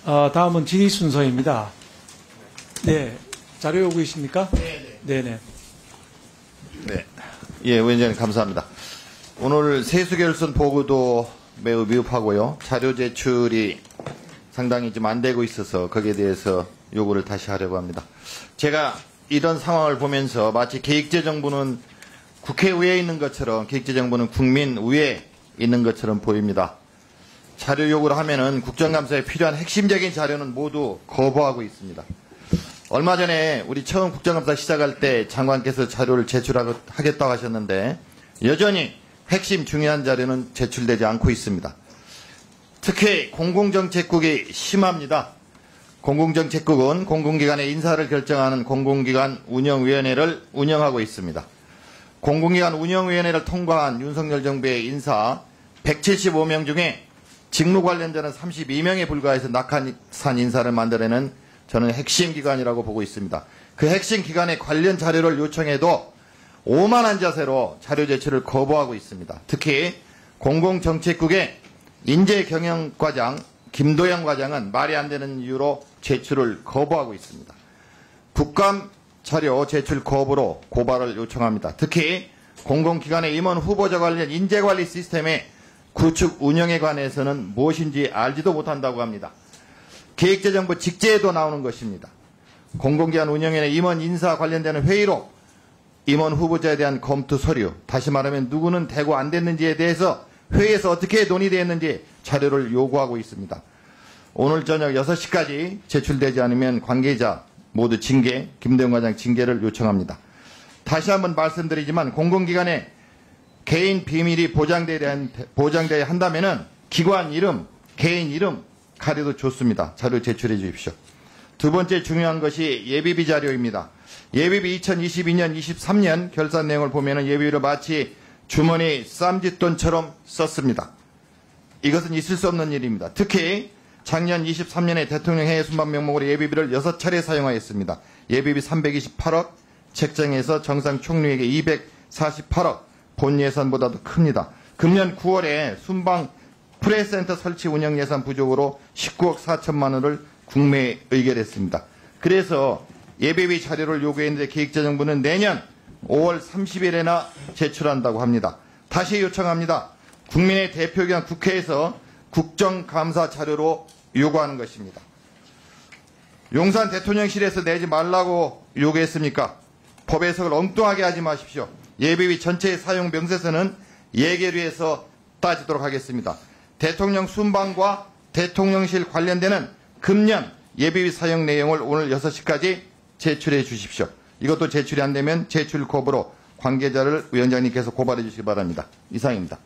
다음은 질의 순서입니다. 네. 자료 요구이십니까? 네네. 네. 예, 위원장님 감사합니다. 오늘 세수결손 보고도 매우 미흡하고요. 자료 제출이 상당히 좀 안 되고 있어서 거기에 대해서 요구를 다시 하려고 합니다. 제가 이런 상황을 보면서 마치 계획재정부는 국회의회에 있는 것처럼 계획재정부는 국민 위에 있는 것처럼 보입니다. 자료 요구를 하면은 국정감사에 필요한 핵심적인 자료는 모두 거부하고 있습니다. 얼마 전에 우리 처음 국정감사 시작할 때 장관께서 자료를 제출하겠다고 하셨는데 여전히 핵심 중요한 자료는 제출되지 않고 있습니다. 특히 공공정책국이 심합니다. 공공정책국은 공공기관의 인사를 결정하는 공공기관 운영위원회를 운영하고 있습니다. 공공기관 운영위원회를 통과한 윤석열 정부의 인사 175명 중에 직무 관련자는 32명에 불과해서 낙하산 인사를 만들어내는 저는 핵심 기관이라고 보고 있습니다. 그 핵심 기관의 관련 자료를 요청해도 오만한 자세로 자료 제출을 거부하고 있습니다. 특히 공공정책국의 인재경영과장 김도영 과장은 말이 안 되는 이유로 제출을 거부하고 있습니다. 국감 자료 제출 거부로 고발을 요청합니다. 특히 공공기관의 임원 후보자 관련 인재관리 시스템의 구축 운영에 관해서는 무엇인지 알지도 못한다고 합니다. 계획재정부 직제에도 나오는 것입니다. 공공기관 운영위원회 임원 인사 관련되는 회의로 임원 후보자에 대한 검토 서류, 다시 말하면 누구는 되고 안 됐는지에 대해서 회의에서 어떻게 논의되었는지 자료를 요구하고 있습니다. 오늘 저녁 6시까지 제출되지 않으면 관계자 모두 징계, 김대웅 과장 징계를 요청합니다. 다시 한번 말씀드리지만 공공기관의 개인 비밀이 보장돼야 한다면은 기관 이름, 개인 이름 가려도 좋습니다. 자료 제출해 주십시오. 두 번째 중요한 것이 예비비 자료입니다. 예비비 2022년, 23년 결산 내용을 보면은 예비비를 마치 주머니 쌈짓돈처럼 썼습니다. 이것은 있을 수 없는 일입니다. 특히 작년 23년에 대통령 해외 순방 명목으로 예비비를 6차례 사용하였습니다. 예비비 328억, 책정해서 정상 총리에게 248억, 본 예산보다도 큽니다. 금년 9월에 순방 프레센터 설치 운영 예산 부족으로 19억 4천만 원을 국내에 의결했습니다. 그래서 예비비 자료를 요구했는데 계획재정부는 내년 5월 30일에나 제출한다고 합니다. 다시 요청합니다. 국민의 대표기관 국회에서 국정감사 자료로 요구하는 것입니다. 용산 대통령실에서 내지 말라고 요구했습니까? 법 해석을 엉뚱하게 하지 마십시오. 예비비 전체의 사용 명세서는 예결위에서 따지도록 하겠습니다. 대통령 순방과 대통령실 관련되는 금년 예비비 사용 내용을 오늘 6시까지 제출해 주십시오. 이것도 제출이 안 되면 제출 거부로 관계자를 위원장님께서 고발해 주시기 바랍니다. 이상입니다.